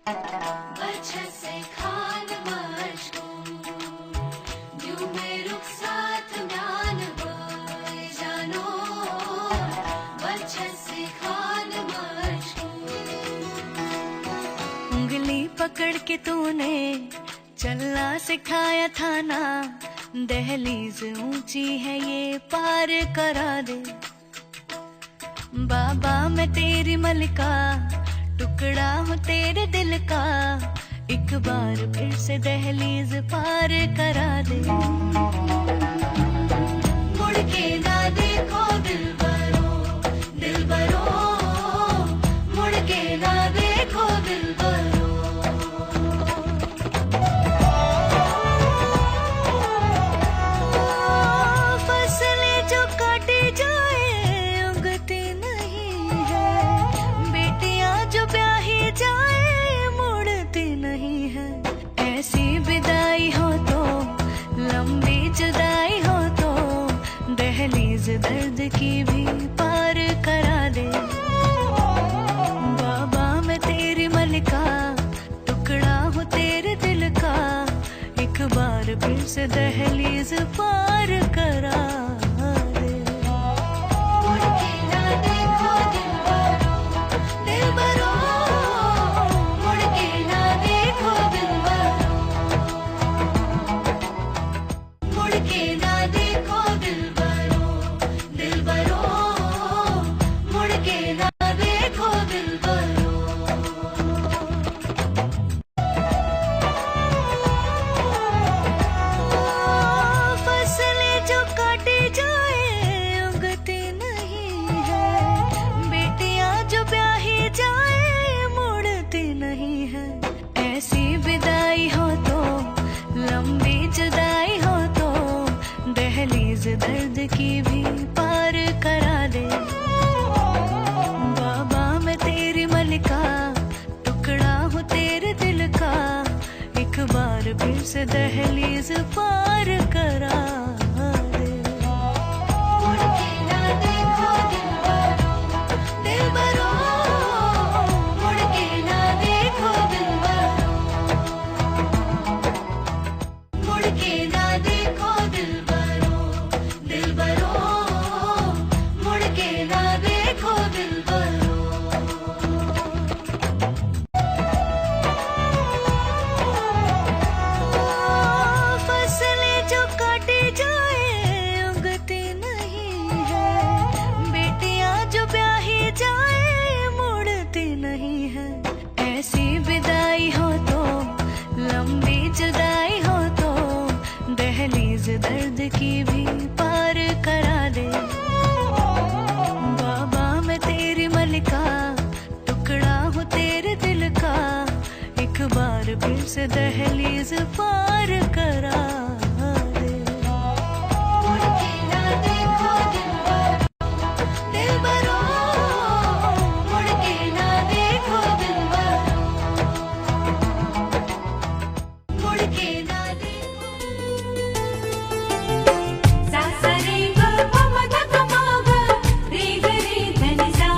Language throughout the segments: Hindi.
उंगली पकड़ के तूने चलना सिखाया था ना, दहलीज ऊंची है ये पार करा दे। बाबा मैं तेरी मलिका, टुकड़ा हूँ तेरे दिल का, एक बार फिर से दहलीज पार करा दे। मुड़ के ना देखो दिलबरो, दिलबरो, मुड़ के ना देखो दिलबरो। फसलें जो काटी जाए उगती नहीं है, बेटियां जो ब्याही जाए मुड़ती नहीं है। ऐसी विदाई हो तो, लंबी जुदाई हो तो, दहलीज दर्द की भी पार करा दे। बाबा मैं तेरी मलिका, टुकड़ा हूँ तेरे दिल का, एक बार फिर से दहलीज पार करा दे। मुड़ के ना देखो दिलबरो, दिलबरो, मुड़ के ना देखो दिलबरो, मुड़ के ना देखो दिलबरो, दिलबरो, मुड़ के ना देखो दिलबरो। फसलें जो काटी जाए उगती नहीं है, बेटियां जो ब्याही जाए मुड़ती नहीं है। ऐसी विदाई हो तो, लंबी जुदाई हो तो, दहलीज दर्द की भी पार करा दे। बाबा मैं तेरी मलिका, टुकड़ा हूँ तेरे दिल का, एक बार फिर से दहलीज पार करा दे। मुड़ के ना देखो दिलबरो, दिलबरो, मुड़ के ना देखो दिलबरो, मुड़ के ना देखो दिलबरो, दिलबरो, मुड़ के ना देखो दिलबरो। फसलें जो काटी जाए उगती नहीं है, बेटियां जो ब्याही जाए मुड़ती नहीं है। ऐसी विदाई हो तो, लंबी जुदाई हो तो, दहलीज दर्द की भी पार करा दे। बाबा मैं तेरी मलिका, टुकड़ा हूँ तेरे दिल का, एक बार फिर से दहलीज पार करा दे। मुड़ के ना देखो दिलबरो, दिलबरो, मुड़ के ना देखो दिलबरो, मुड़ के ना देखो। सा सा रे ग प म ध प म ग रे ग रे ध नि सा।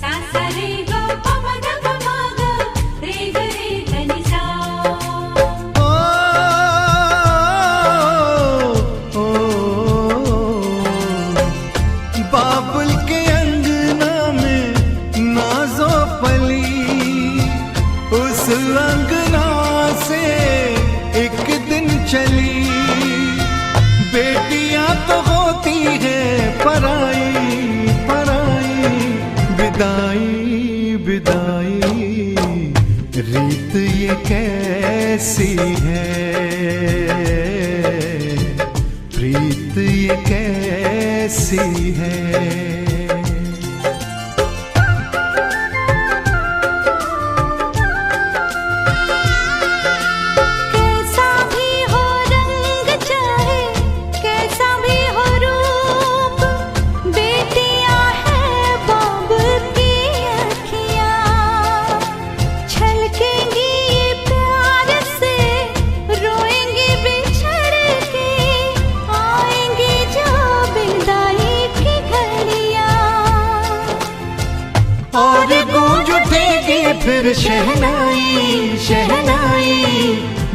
सा सा रे ग प म ध प म ग रे ग रे ध नि सा। बाबुल के अंगना में नाजो पली, उस अंगना से एक दिन चली। बेटियां तो होती है पराई, पराई, विदाई, विदाई, रीत ये कैसी है, प्रीत ये कैसी है। कैसा भी हो रंग चाहे, कैसा भी हो रूप, बेटियां हैं बाब की अखियां। छलकेंगी प्यार से, रोएंगी बिछड़ के, आएंगी जो विदाई के घर। फिर शहनाई शहनाई,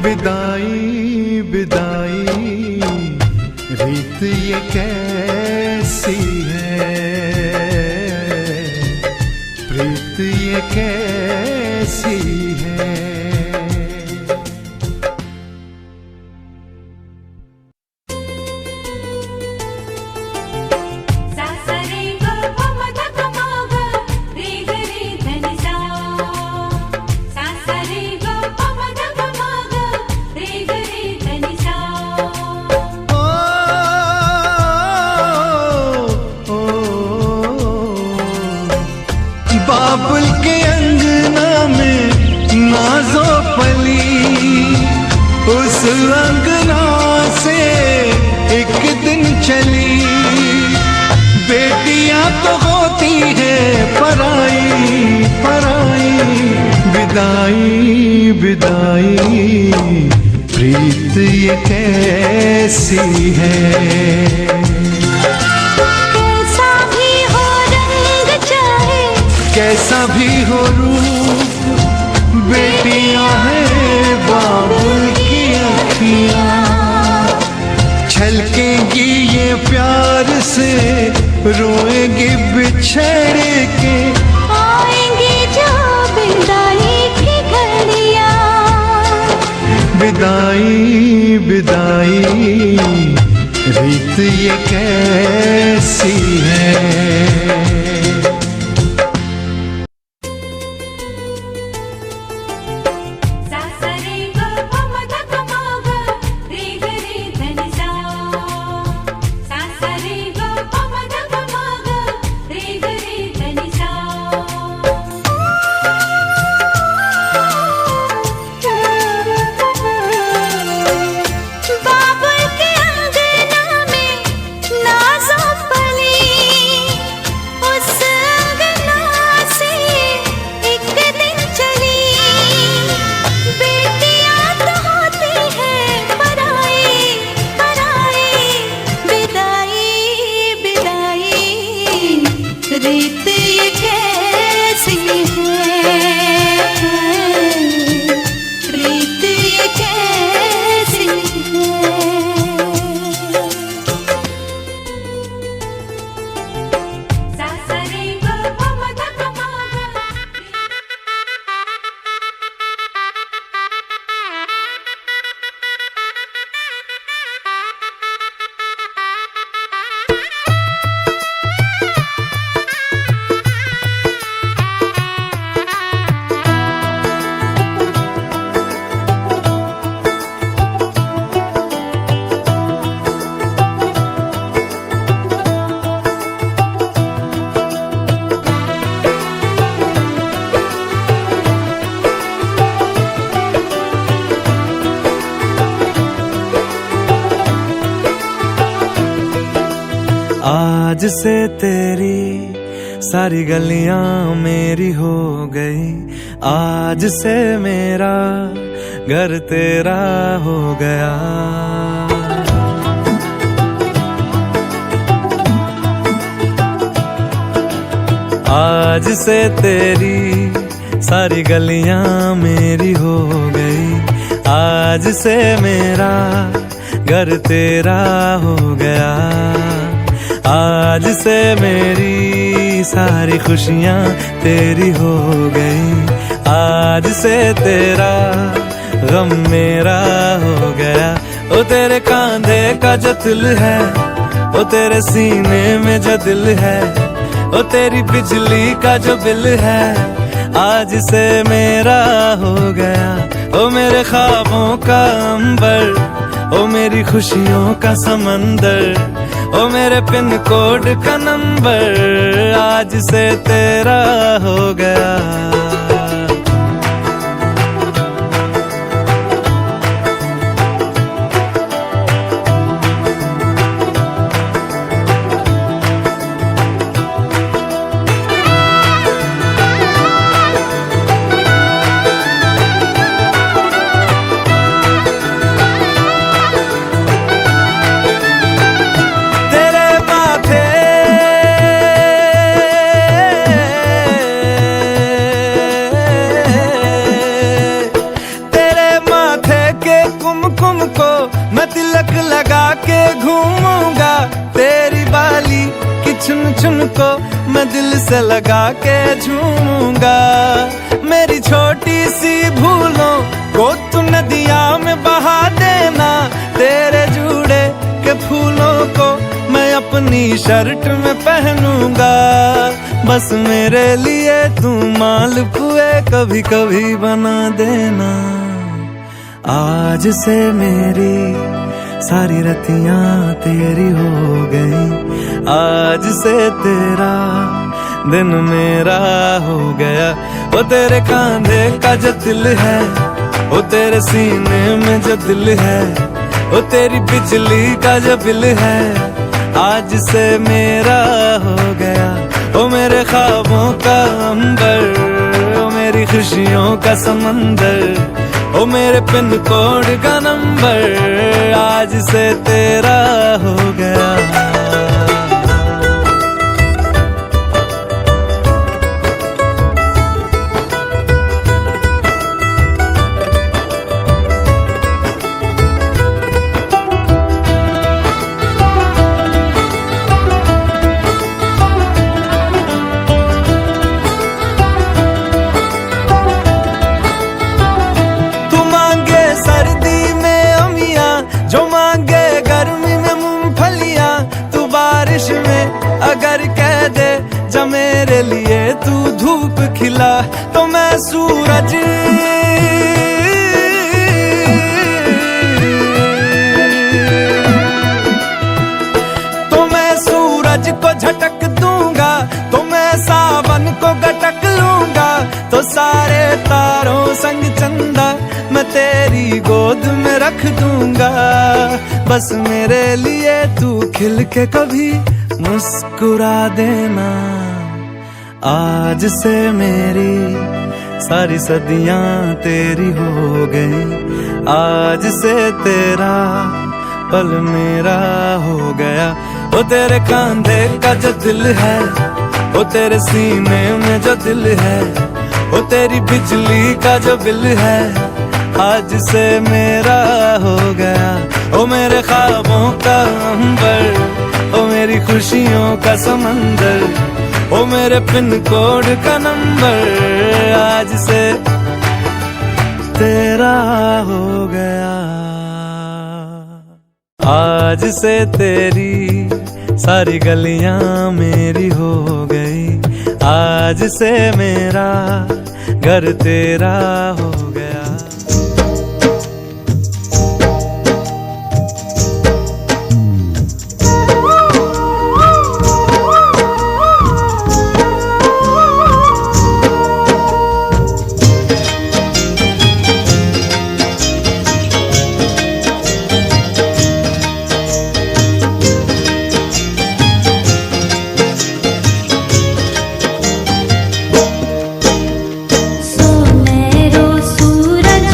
विदाई विदाई, रीत ये कैसी है, प्रीत ये कैसी है। बाबुल के अंगना में नाजो पली, उस अंगना से एक दिन चली। बेटियां तो होती है पराई पराई, विदाई विदाई, प्रीत ये कैसी है। कैसा भी हो रूप, बेटियां हैं बाबुल की अखियां, छलकेंगी ये प्यार से, रोएंगी बिछड़ के, आएंगी जो विदाई की घड़ियां। विदाई विदाई, रीत ये कैसी है। रीत ये कैसी है, रीत ये कैसी है। आज से तेरी सारी गलियां मेरी हो गई, आज से मेरा घर तेरा हो गया। आज से तेरी सारी गलियां मेरी हो गई, आज से मेरा घर तेरा हो गया। आज से मेरी सारी खुशियां तेरी हो गई, आज से तेरा गम मेरा हो गया। ओ तेरे कांधे का जो दिल है, ओ तेरे सीने में जो दिल है, ओ तेरी बिजली का जो बिल है, आज से मेरा हो गया। ओ मेरे ख्वाबों का अंबर, ओ मेरी खुशियों का समंदर, ओ मेरे पिन कोड का नंबर, आज से तेरा हो गया। छुन को मैं दिल से लगा के झूमूंगा। मेरी छोटी सी भूलों को तू नदिया में बहा देना। तेरे जुड़े के फूलों को मैं अपनी शर्ट में पहनूंगा। बस मेरे लिए तू मालपुए कभी कभी बना देना। आज से मेरी सारी रतियां तेरी हो गई। आज से तेरा दिन मेरा हो गया। वो तेरे कांधे का जो दिल है, वो तेरे सीने में जो दिल है, वो तेरी बिजली का जो बिल है, आज से मेरा हो गया। वो मेरे ख्वाबों का अंबर, वो मेरी खुशियों का समंदर, वो मेरे पिन कोड का नंबर, आज से तेरा हो गया। जो मांगे गर्मी में मूंगफलियां, तू बारिश में अगर कह दे जा मेरे लिए तू धूप खिला, तो मैं सूरज को झटक दूंगा, तो मैं सावन को गटक लूंगा। तो सारे तारों संग चंदा मैं तेरी गोद में रख दूंगा। बस मेरे लिए तू खिल के कभी मुस्कुरा देना। आज से मेरी सारी सदियां तेरी हो गई। आज से तेरा पल मेरा हो गया। वो तेरे कांधे का जो दिल है, वो तेरे सीने में जो दिल है, वो तेरी बिजली का जो बिल है, आज से मेरा हो गया। वो मेरे ख्वाबों का अंबर, वो मेरी खुशियों का समंदर, वो मेरे पिन कोड का नंबर, आज से तेरा हो गया। आज से तेरी सारी गलियां मेरी हो गई। आज से मेरा घर तेरा हो गया। सूरज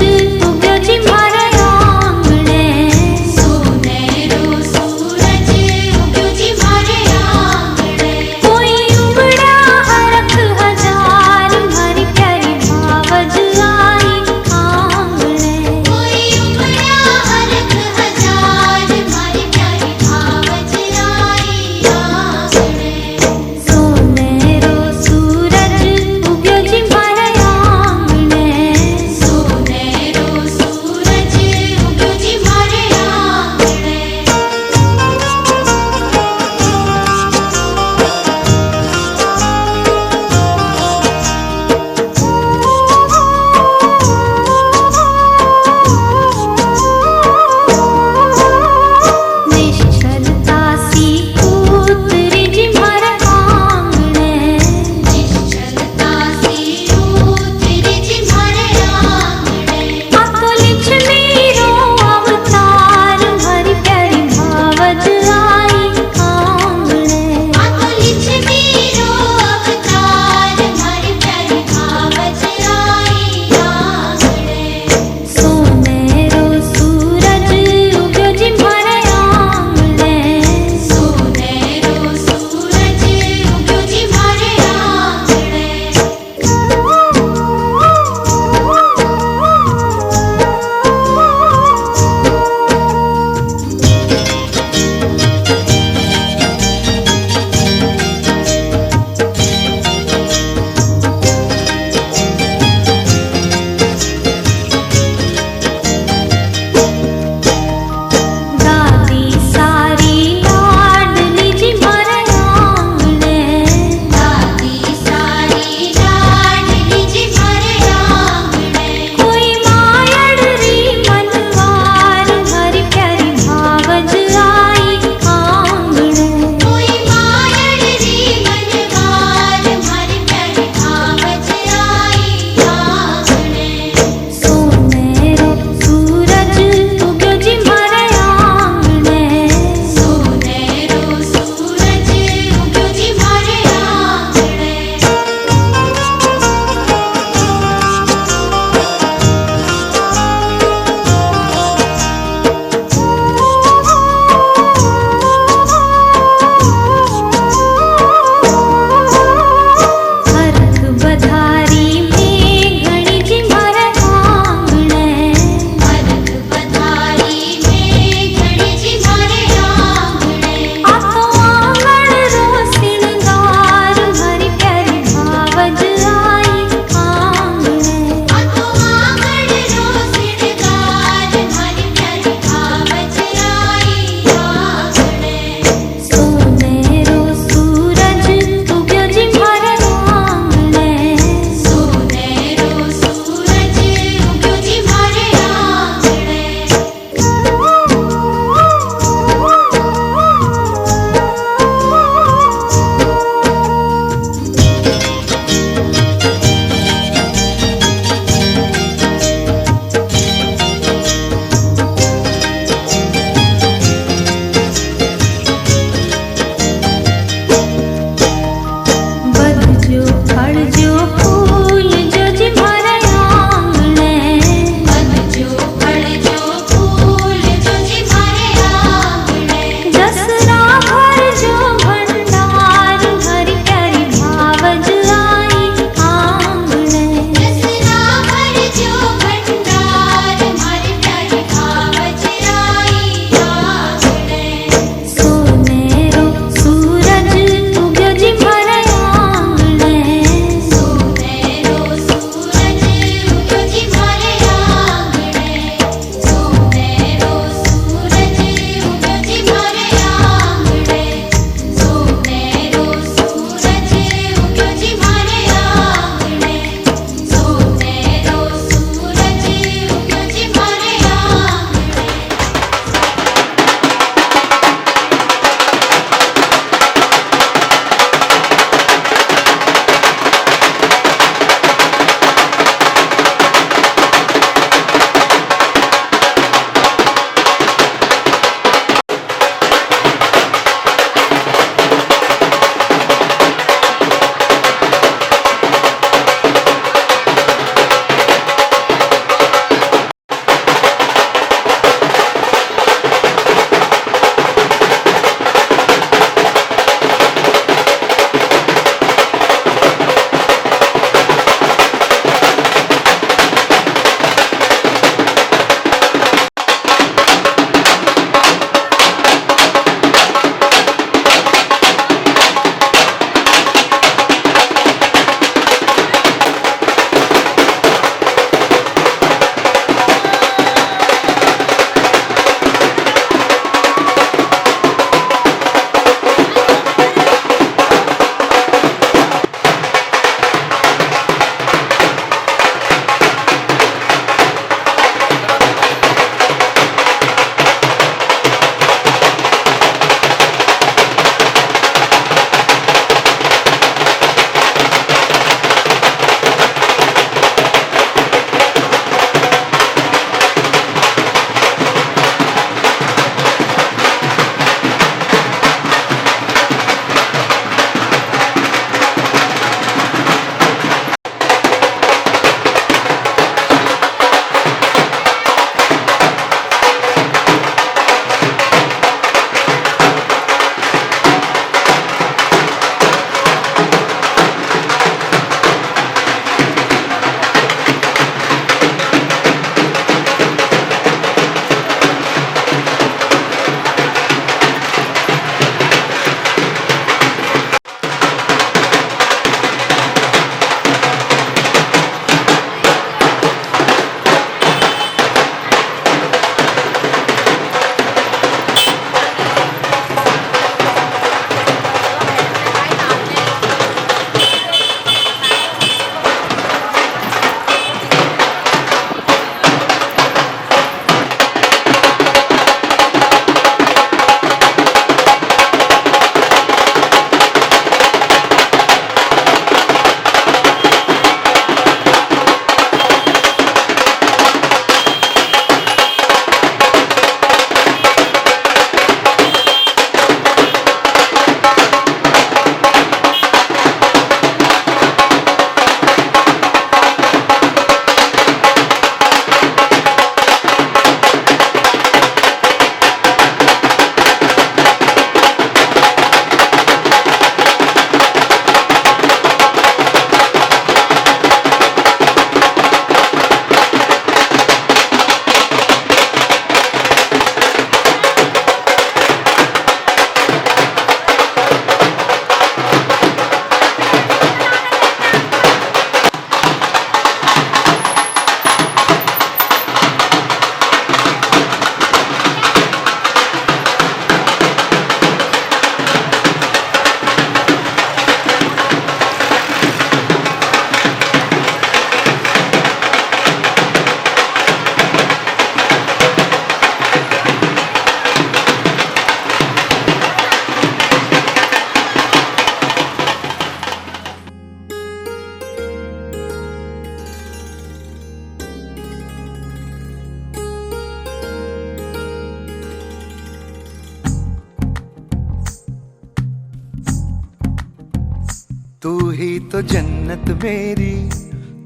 तू ही तो जन्नत मेरी,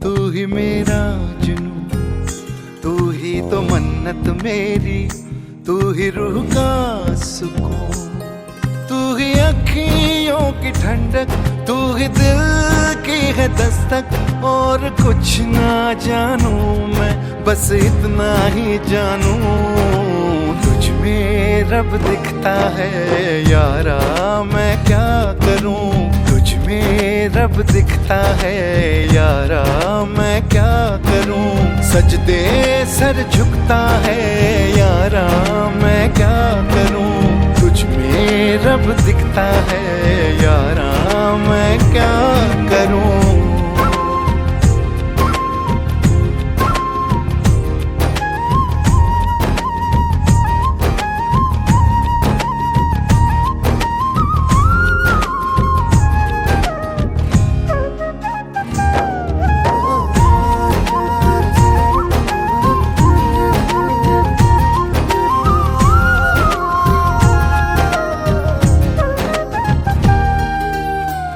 तू ही मेरा जुनू, तू ही तो मन्नत मेरी, तू ही रूह का सुकून, तू ही अखियों की ठंडक, तू ही दिल की है दस्तक। और कुछ ना जानू मैं, बस इतना ही जानू, तुझ में रब दिखता है यारा, मैं क्या करूं। तुझ में रब दिखता है यारा, मैं क्या करूं। सजदे सर झुकता है यारा, मैं क्या करूं। तुझ में रब दिखता है यारा, मैं क्या करूं।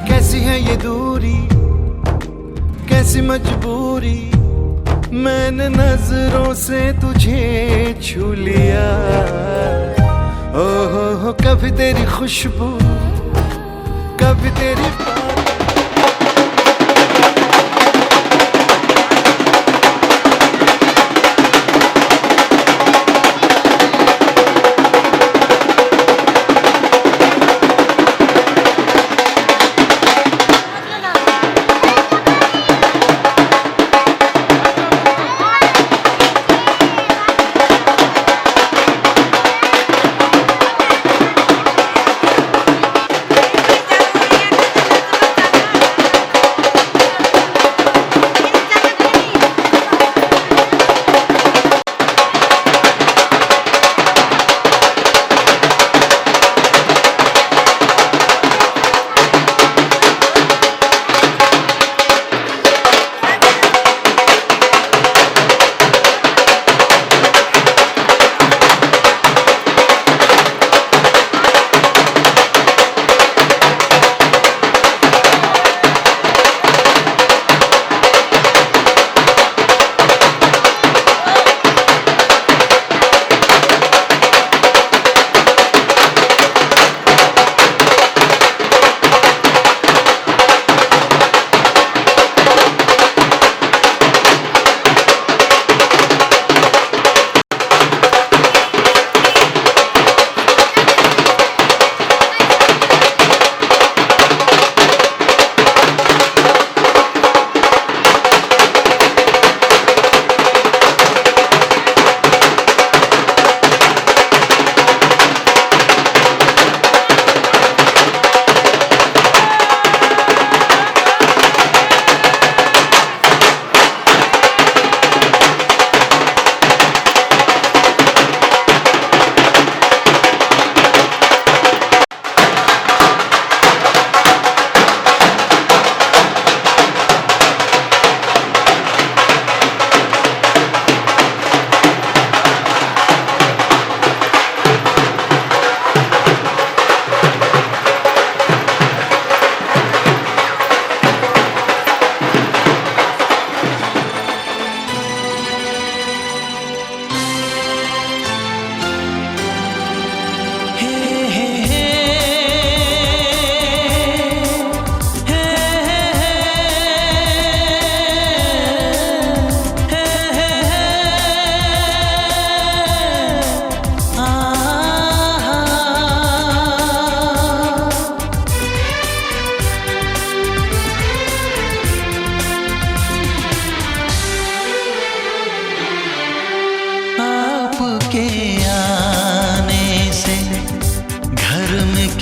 कैसी है ये दूरी, कैसी मजबूरी, मैंने नजरों से तुझे छू लिया। ओहो कभी तेरी खुशबू, कभी तेरी बात।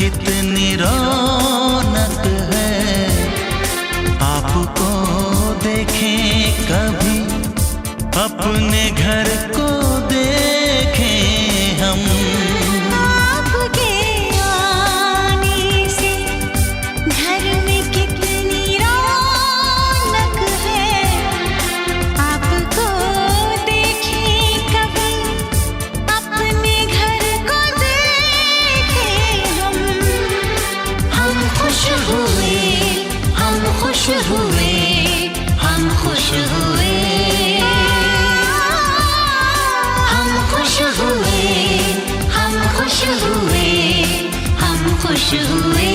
कितनी रौनक है, आपको देखें कभी अपने घर को देखें हम। आपके आने से घर में कितनी रौनक है, आपको देखें कभी अपने घर को देखें हम खुश हुए, हम खुश हुए।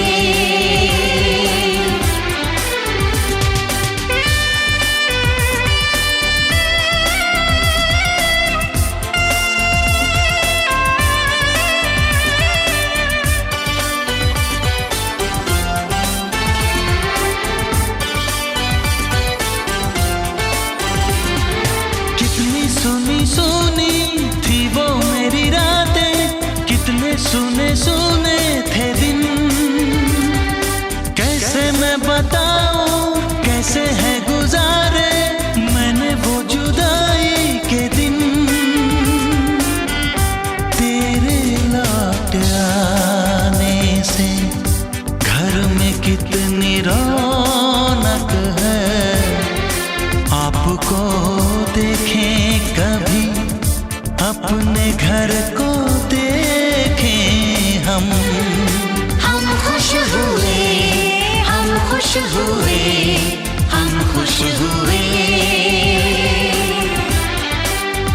कितनी सुनी सुनी थी वो मेरी रातें, कितने सुने सुने थे दिन। कैसे मैं बताऊं कैसे है गुजारे मैंने वो जुदाई के दिन। तेरे लौट आने से घर में कितनी रौनक है, आपको देखें कभी अपने घर को देखें हम खुश हुए, हम खुश हुए, हम खुश हुए,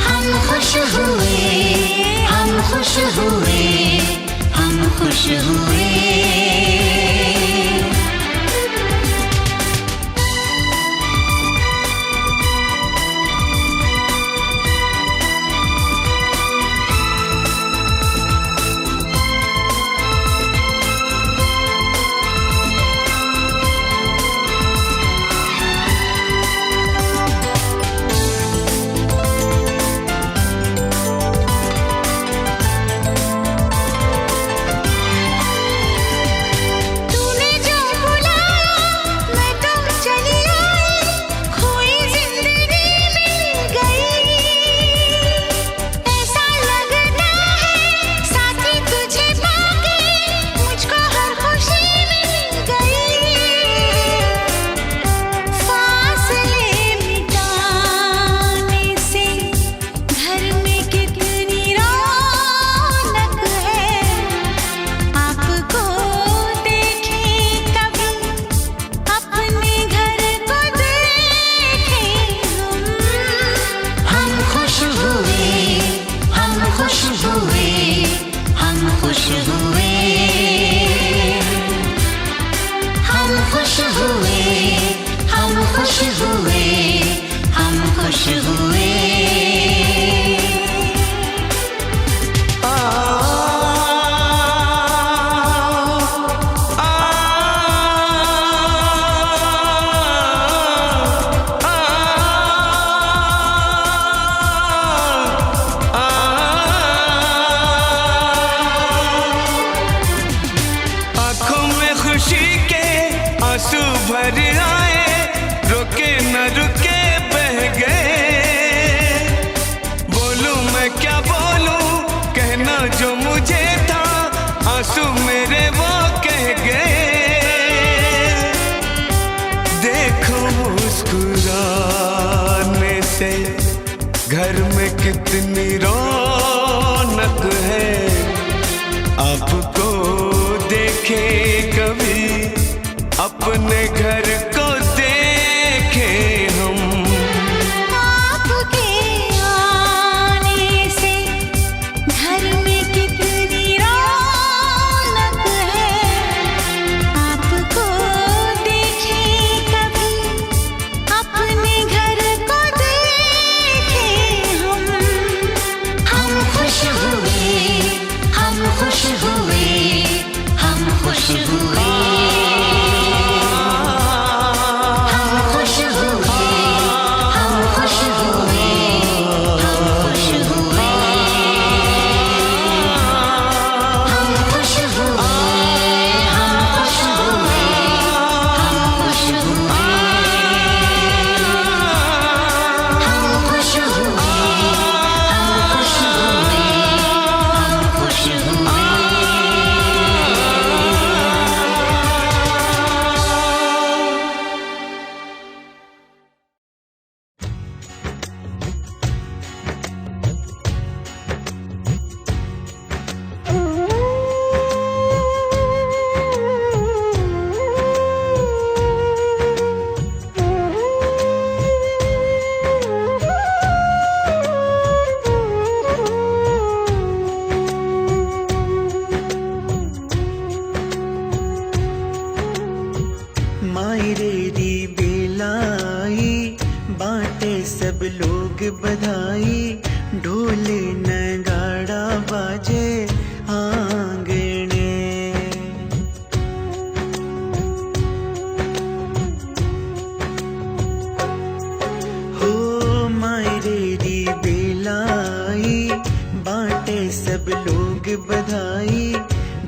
हम खुश हुए, हम खुश हुए, हम खुश हुए। आंसू भर आए, रुके न रुके बह गए। बोलूं मैं क्या बोलूं, कहना जो मुझे था, आंसू मेरे वो कह गए। देखो मुस्कुराने से घर में कितनी रौनक है, आपको देखे कभी अपने घर को देखे हम। आपके आने से घर में कितनी रौनक है, आपको देखे कभी अपने घर को देखे सब लोग बधाई, ढोले नगाड़ा बाजे आंगने। हो मायरे दी बेलाई, बाटे सब लोग बधाई,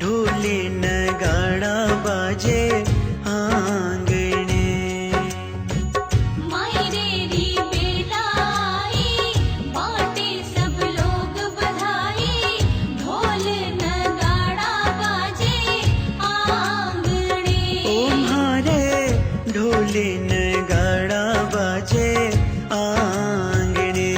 ढोले नगाड़ा बाजे आंगने। मायरे री बेलाई, बाटे सब लोग बधाई, ढोल नगाड़ा बाजे आंगने। ओ म्हारे ढोले नगाड़ा बाजे आंगने।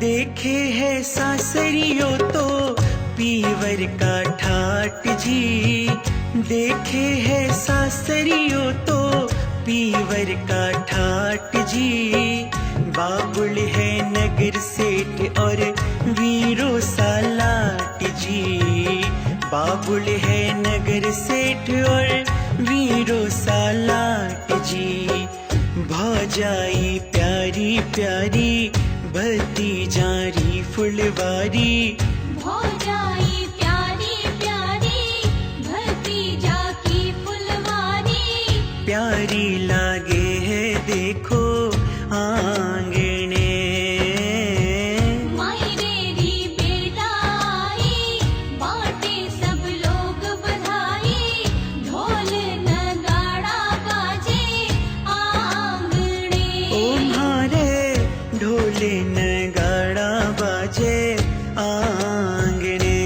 देखे है सासरियों तो पीवर का ठाट जी, देखे है सासरियों तो पीवर का ठाट जी। बाबुल है नगर सेठ और वीरो सालाट जी, बाबुल है नगर सेठ और वीरो सालाट जी। भौजाई प्यारी प्यारी, भतीजारी फुलवारी, भौजाई प्यारी प्यारी, भतीजा की फुलवारी। प्यारी लागे है देखो आंगने। मायरे री बेलाई, बाटे सब लोग बधाई, ढोल नगाड़ा बाजे आंगने। ओ म्हारे ढोले नगाड़ा बाजे आंगने।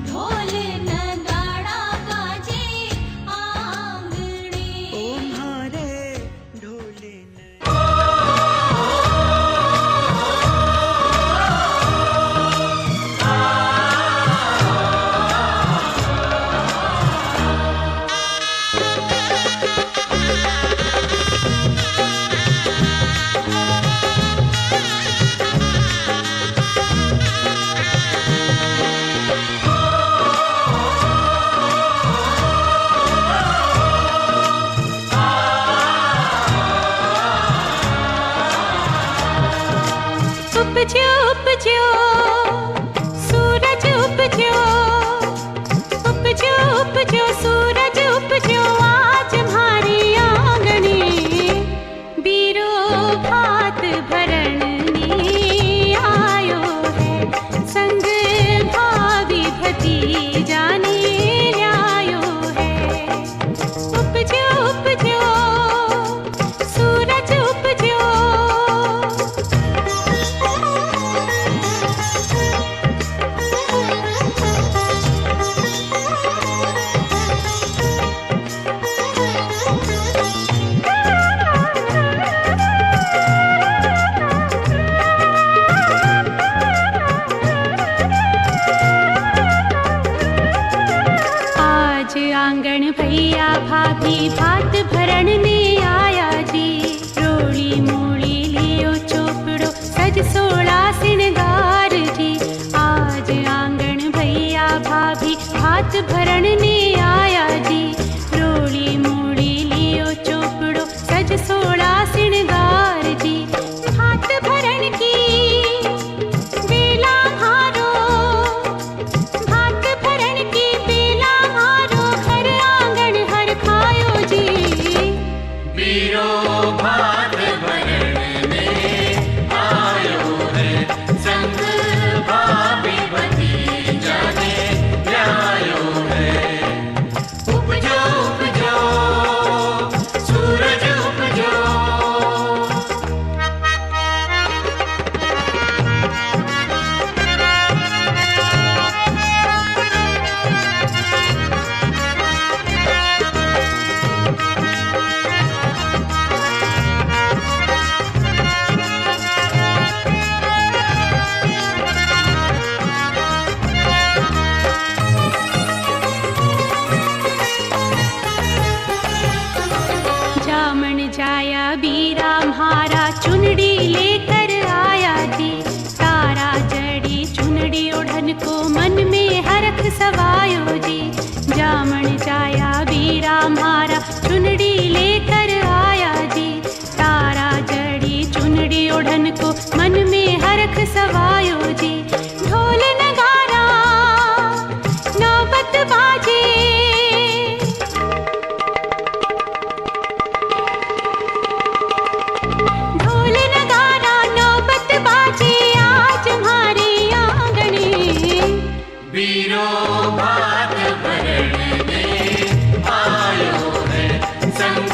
ढोल नगाड़ा बाजे आंगने। ओ म्हारे ढोले उपजो उपजो सूरज उपजो, उपजो उपजो सूरज उपजो, आज हमारी आंगनी। बीरो भात भरने आयो है, संग भाभी भतीजा ने आयो है। उपजो उपजो सूरज उपजो, आज आंगन भैया भाभी भात भरण ने आया जी। रोली मूली लियो चोपड़ो, सज सोला सिनगार जी। आज आंगन भैया भाभी भात भरण ने आया जी। रोली मूली लियो चोपड़ो, सज सोला सिनगार जी। भात भरण की बेला हारो, भात भरण की बेला हारो, हर आंगन हर खायो जी। बीरो भात भरण में आयो है, संग भाभी भतीजा ने आयो है। सवायो जी। जामन जाया वीरा मारा चुनड़ी लेकर आया जी। तारा जड़ी चुनड़ी ओढ़न को मन में हरख सवायो जी। ढोल नगारा नौबत बाजे, ढोल नगारा नौबत बाजे आज हमारे आंगने। वीरो भात भरण में आयो है संग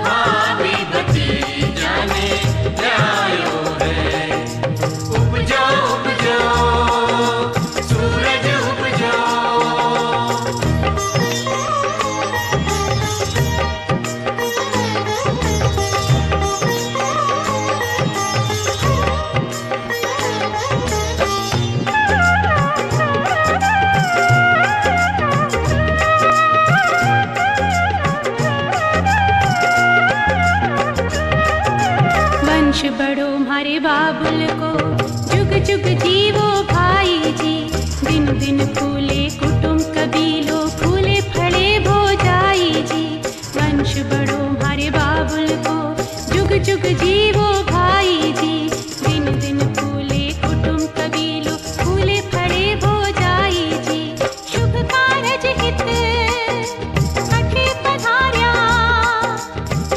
भाभी भतीजा ने आयो है। उपजो उपजो सूरज उपजो। वंश बड़ो हमारे बाबुल को जुग जुग जीवो भाई जी। दिन दिन फूले कुटुंब कबीलो फूले फले भोजाई जी। वंश बड़ो हमारे बाबुल को जुग जुग जीवो भाई जी। दिन दिन फूले कुटुंब कबीलो फूले फले भोजाई जी। शुभ कारज हित अठे पधार्या,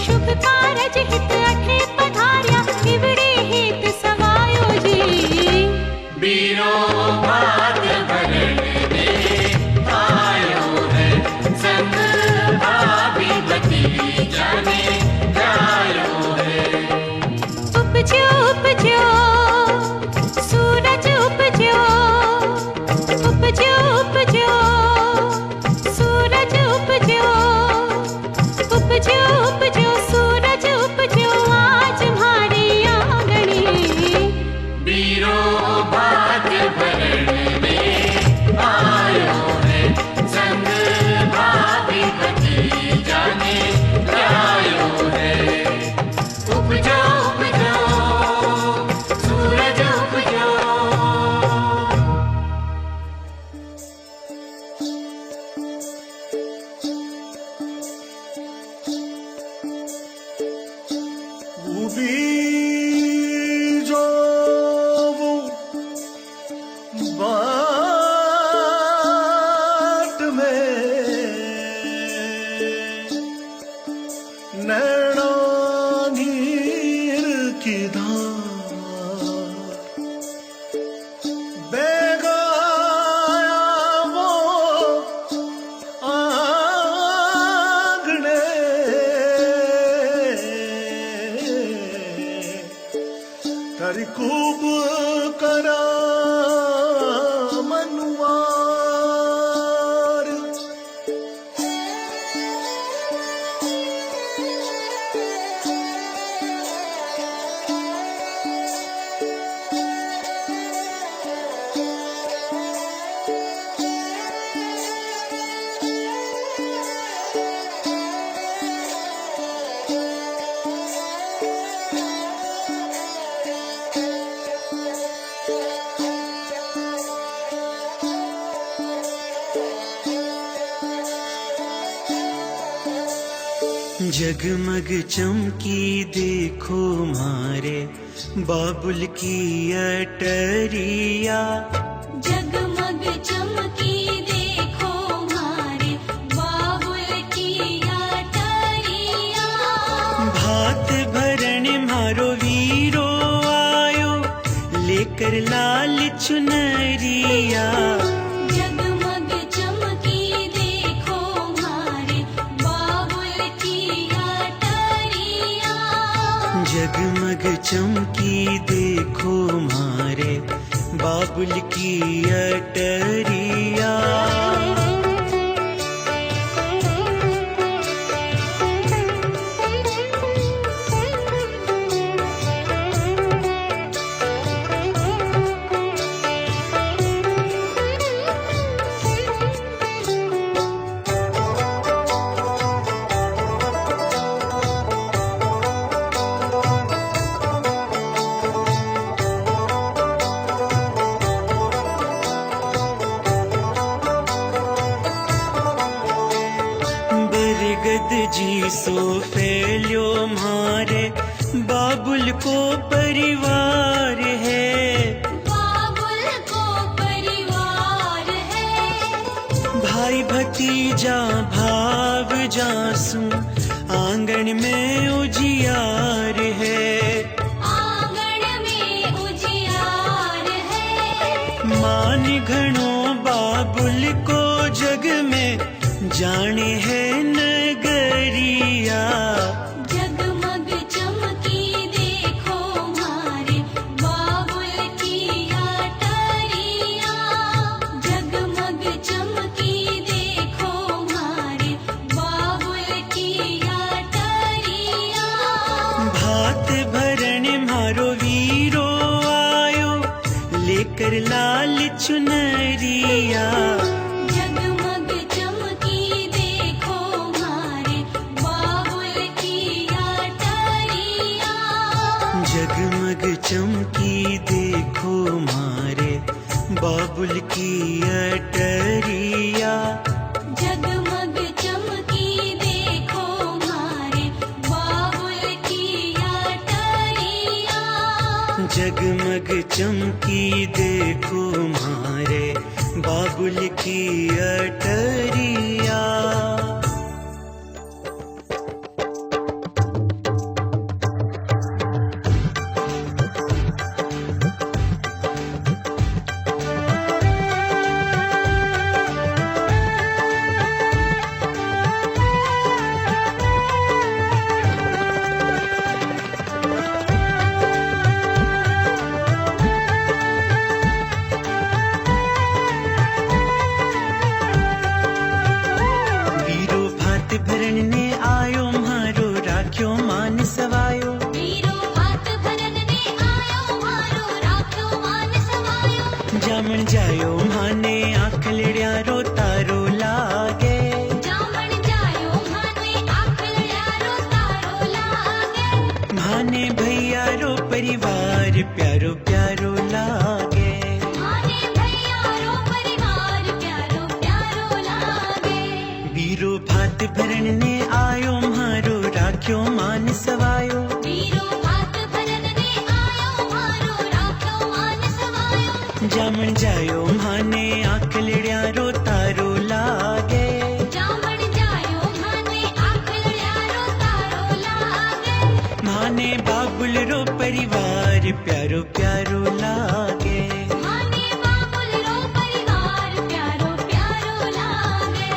शुभ कारज हित अठे पधार्या। इवड़े हित सवायो जी। वीरो भात भरण में आयो है संग भाभी भतीजा ने आयो है। उपजो उपजो सूरज उपजो, उपजो उपजो सूरज उपजो, उपजो उपजो सूरज उपजो आज हमारे आंगने। वीरो भात भरण में आयो है संग भाभी भतीजा ने आयो है। उपजो उपजो सूरज उपजो। बीजो बाट में नैना नीर की धार बेगाया वो आंगने। तारी खूब करा मनुवार। जगमग चमकी देखो मारे बाबुल की अटरिया। जगमग चमकी देखो हमारे बाबुल की अटरिया। भात भरण मारो वीरो आयो लेकर लाल चुनरिया। जगमग चमकी देखो हमारे बाबुल की अटरिया। जगमग चमकी देखो मारे बाबुल की अटरिया। जी सो फैल्यो मारे बाबुल को परिवार है। बाबुल को परिवार है। भाई भतीजा भाव जासू आंगन में उजियार है। आंगन में उजियार है। मान घणो बाबुल को जग में जाने है नगरिया। जगमग चमकी देखो मारे बाबुल की अटरिया। जगमग चमकी देखो मारे बाबुल की अटरिया। भात भरण मारो वीरो आयो लेकर लाल चुनरिया। जगमग चमकी देखो मारे बाबुल की अटरिया। जगमग चमकी देखो मारे बाबुल की अटरिया। जगमग चमकी देखो मारे बाबुल की अटरिया। जगमग चमकी देखो मारे बाबुल की अटरिया। भरण ने आयो मारो राख्यो मान सवायो। वीरो भात भरन ने आयो मारो राख्यो मान सवायो। जामन जायो माने आंख लड़िया रो तारो लागे। जामन जायो माने आंख लड़िया रो तारो लागे। माने भैया रो परिवार प्यारो प्यारो लागे। माने भैया रो परिवार प्यारो प्यारो लागे। वीरो भात भरण ने आयो मारो राख्यो मान सवायो। वीरो भात भरन ने आयो मारो राख्यो मान सवायो। जामन जायो माने आंख लड़िया रो तारो लागे। जामन जायो माने आंख लड़िया रो तारो लागे। माने बाबुल रो परिवार प्यारो प्यारो लागे। माने बाबुल रो परिवार प्यारो प्यारो लागे।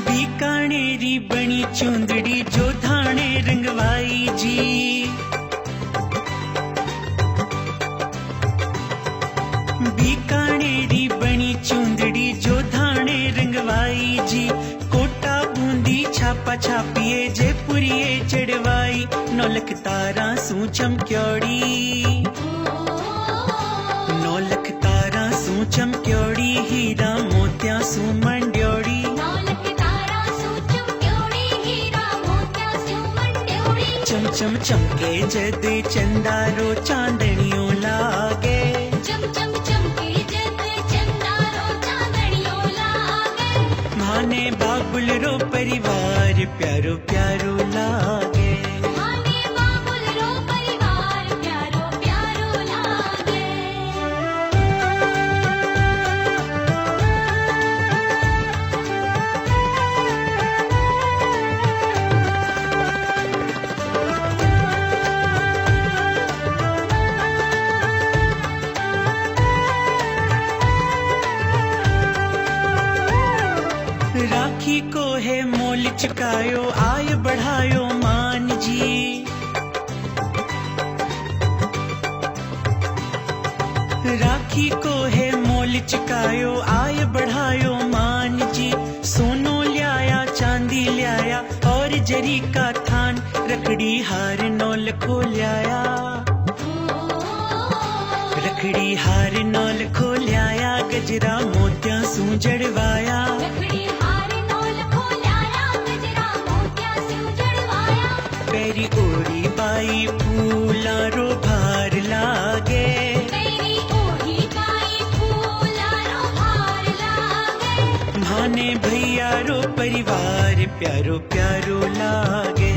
बीकानेरी बनी चुंदड़ी जो थाने रंगवाई जी। बीकानेरी बनी चुंदड़ी जो थाने रंगवाई जी। कोटा बूंदी छापा छापिए जयपुरिये चढ़वाई। नौलख तारा सू चमक्योड़ी। नौलख तारा सू चमक्योड़ी हीरा मोतिया सू मंड्योड़ी। नौलख तारा सू चमक्योड़ी हीरा मोतिया सू मंड्योड़ी। चम चम चमके जद चंदारो चांदनियों लागे। चम चम चमके जद चंदारो चांदनियों लागे। माने बाबुल रो परिवार प्यारो प्यारो लागे। माने बाबुल रो परिवार प्यारो प्यारो लागे। राखी को है मोल चुकायो आय बढ़ायो मान जी। राखी को है मोल चुकायो आय बढ़ायो मान जी। सोनो लियाया चांदी लियाया और रखड़ी हार नौल खोल्याया, रखड़ी हार नौल खोल्याया, गजरा मोतिया सू जड़वाया, पैरी ओढ़ी पाई फूला रो भार लागे, भाने भैया रो परिवार प्यारो प्यारो लागे।